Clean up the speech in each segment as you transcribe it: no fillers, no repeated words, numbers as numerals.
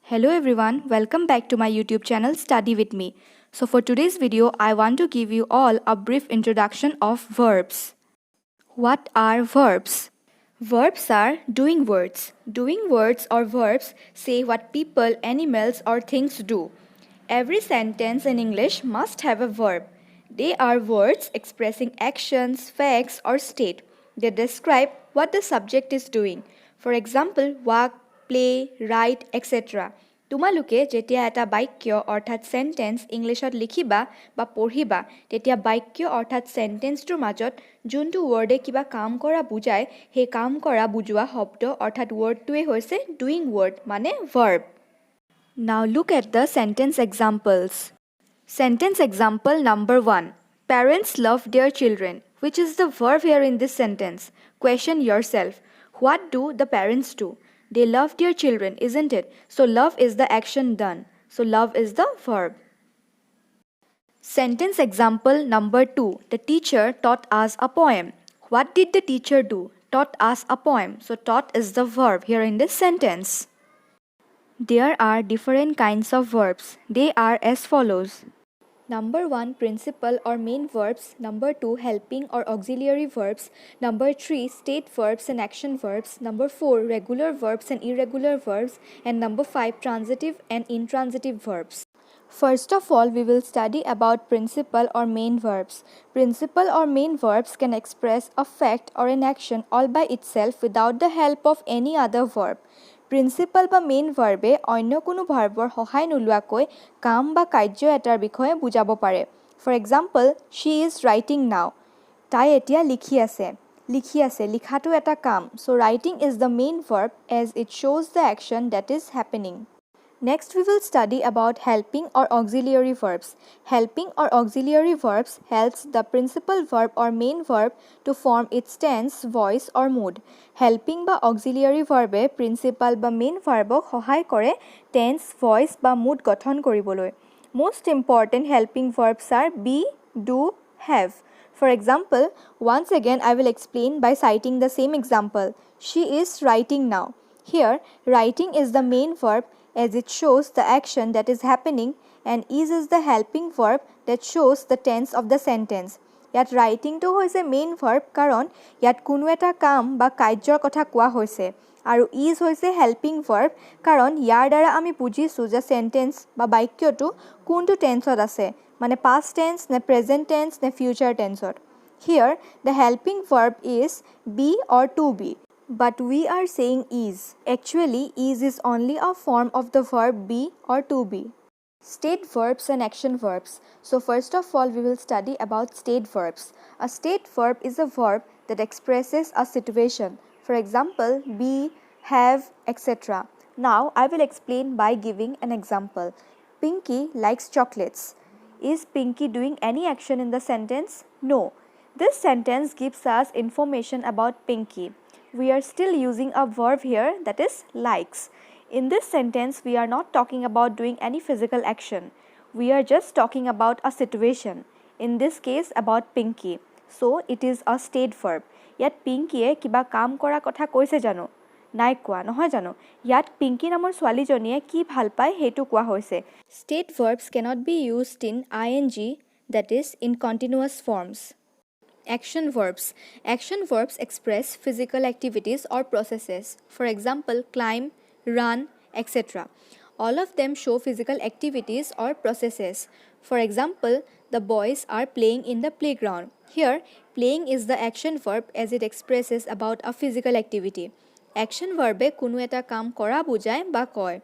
Hello everyone, welcome back to my YouTube channel Study with me. So for today's video, I want to give you all a brief introduction of verbs. What are verbs? Verbs are doing words. Doing words or verbs say what people, animals or things do. Every sentence in English must have a verb. They are words expressing actions, facts or state. They describe what the subject is doing. For example, walk, play, write, etc. তোমালোকে যেতিয়া এটা বাক্য অৰ্থাৎ sentence ইংলিছত লিখিবা বা পঢ়িবা তেতিয়া বাক্য অৰ্থাৎ সেন্টেন্সটোৰ মাজত যোনটো ৱৰ্ডে কিবা কাম কৰা বুজায় সেই কাম কৰা বুজোৱা শব্দ অৰ্থাৎ ৱৰ্ডটোৱে হৈছে ডুইং ৱৰ্ড মানে verb Now look at the sentence examples. Sentence example number 1. Parents love their children. Which is the verb here in this sentence? Question yourself. What do the parents do? They love their children, isn't it? So love is the action done. So love is the verb. Sentence example number 2. The teacher taught us a poem. What did the teacher do? Taught us a poem. So taught is the verb here in this sentence. There are different kinds of verbs. They are as follows. Number 1, principal or main verbs. Number 2, helping or auxiliary verbs. Number 3, state verbs and action verbs. Number 4, regular verbs and irregular verbs. And number 5, transitive and intransitive verbs. First of all, we will study about principal or main verbs. Principal or main verbs can express a fact or an action all by itself without the help of any other verb. Principal বা main ভাৰ্বে অন্য কোনো ভাৰ্বৰ সহায় নোলোৱাকৈ কাম বা কাৰ্য এটাৰ বিষয়ে বুজাব পাৰে for example she is writing now তাই এতিয়া লিখি আছে লিখাটো এটা কাম চ' writing is the main verb as it শ্ব'জ the action that is happening Next, we will study about helping or auxiliary verbs. Helping or auxiliary verbs helps the principal verb or main verb to form its tense, voice or mood. Helping বা auxiliary verb principal বা main verb সহায় কৰে tense, voice বা mood গঠন কৰিবলৈ. Most important helping verbs are be, do, have. For example, once again I will explain by citing the same example. She is writing now. Here, writing is the main verb as it shows the action that is happening and is the helping verb that shows the tense of the sentence. Yat writing to hoise main verb karon yat kuno eta kam ba kajjor kotha koa hoise aru is hoise helping verb karon yar dara ami bujisu je sentence ba baikyo tu kuntu tense ot ase mane past tense ne present tense ne future tense ot. Here the helping verb is be or to be. But we are saying is. Actually, is only a form of the verb be or to be. State verbs and action verbs. So first of all, we will study about state verbs. A state verb is a verb that expresses a situation. For example, be, have, etc. Now, I will explain by giving an example. Pinky likes chocolates. Is Pinky doing any action in the sentence? No. This sentence gives us information about Pinky. We are still using a verb here that is likes. In this sentence, we are not talking about doing any physical action. We are just talking about a situation. In this case, about Pinky. So, it is a state verb. Yat Pinky e kiba kaam kora kotha koise jano? Nai koa, nohoy jano. Yat Pinky namor swali joniye ki bhal pai hetu koa hoise. State verbs cannot be used in ing, that is, in continuous forms. Action verbs. Action verbs express physical activities or processes. For example, climb, run, etc. All of them show physical activities or processes. For example, the boys are playing in the playground. Here, playing is the action verb as it expresses about a physical activity. Action verb e কোনো এটা কাম কৰা বুজায় বা কয়।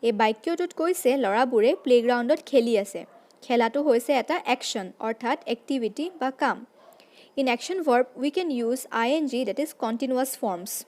এই বাক্যটোত কৈছে লৰাবোৰে প্লেগ্ৰাউণ্ডত খেলি আছে। খেলাটো হৈছে এটা action অৰ্থাৎ activity বা কাম। In action verb, we can use ing, that is continuous forms.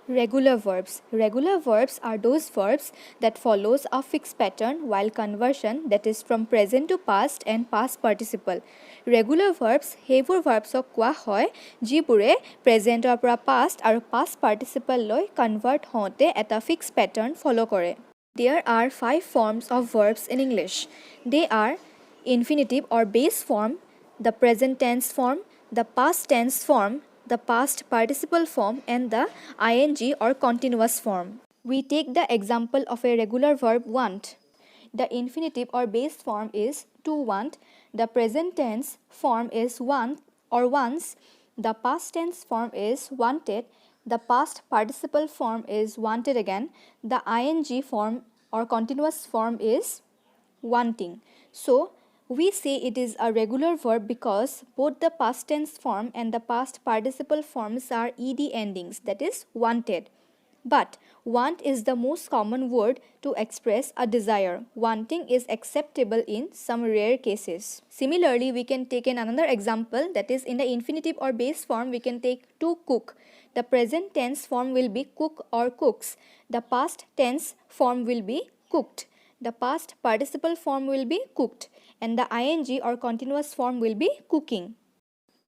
Regular verbs. Regular verbs are those verbs that follows a fixed pattern while conversion, that is from present to past and past participle. Regular verbs heibur verbs ok koa hoy jibure present or pura past aru past participle loi convert hote eta fixed pattern follow kore. There are 5 forms of verbs in English. They are infinitive or base form, the present tense form, the past tense form, the past participle form and the ing or continuous form. We take the example of a regular verb want. The infinitive or base form is to want. The present tense form is want or once. The past tense form is wanted. The past participle form is wanted again. The ing form or continuous form is wanting. So, we say it is a regular verb because both the past tense form and the past participle forms are ed endings, that is wanted. But want is the most common word to express a desire. Wanting is acceptable in some rare cases. Similarly, we can take another example, that is in the infinitive or base form we can take to cook. The present tense form will be cook or cooks. The past tense form will be cooked. The past participle form will be cooked and the ing or continuous form will be cooking.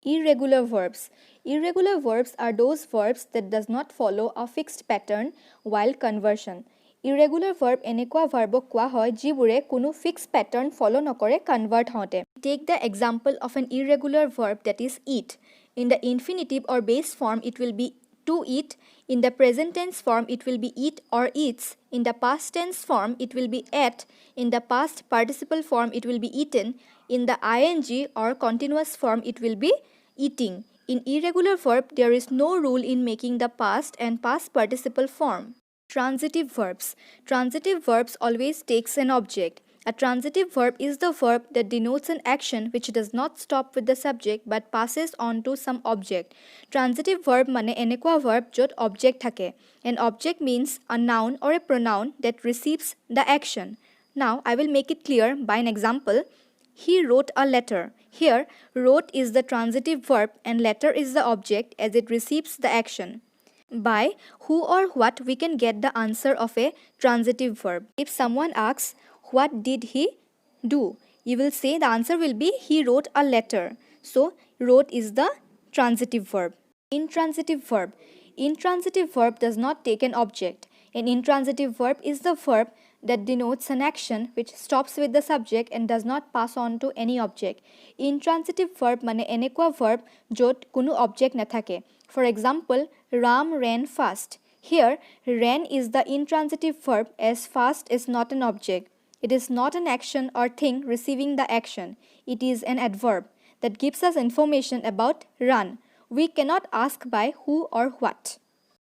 Irregular verbs. Irregular verbs are those verbs that does not follow a fixed pattern while conversion. Irregular verb এনেকুৱা verbক কোৱা হয় যিবোৰে কোনো fixed pattern follow নকৰে convert হওঁতে. Take the example of an irregular verb, that is eat. In the infinitive or base form it will be to eat. In the present tense form it will be eat or eats. In the past tense form it will be ate. In the past participle form it will be eaten. In the ing or continuous form it will be eating. In irregular verb, there is no rule in making the past and past participle form. Transitive verbs. Transitive verbs always takes an object. A transitive verb is the verb that denotes an action which does not stop with the subject but passes on to some object. Transitive verb mane এনেকুৱা verb jot object থাকে. An object means a noun or a pronoun that receives the action. Now I will make it clear by an example. He wrote a letter. Here, wrote is the transitive verb and letter is the object as it receives the action. By who or what we can get the answer of a transitive verb. If someone asks, what did he do? You will say the answer will be he wrote a letter. So, wrote is the transitive verb. Intransitive verb. Intransitive verb does not take an object. An intransitive verb is the verb that denotes an action which stops with the subject and does not pass on to any object. Intransitive verb mane এনেকুৱা verb jot কোনো object nathake. For example, Ram ran fast. Here, ran is the intransitive verb as fast is not an object. It is not an action or thing receiving the action. It is an adverb that gives us information about run. We cannot ask by who or what.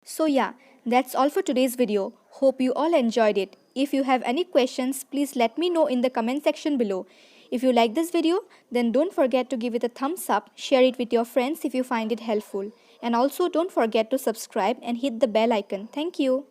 So yeah, that's all for today's video. Hope you all enjoyed it. If you have any questions, please let me know in the comment section below. If you like this video, then don't forget to give it a thumbs up, share it with your friends if you find it helpful. And also don't forget to subscribe and hit the bell icon. Thank you.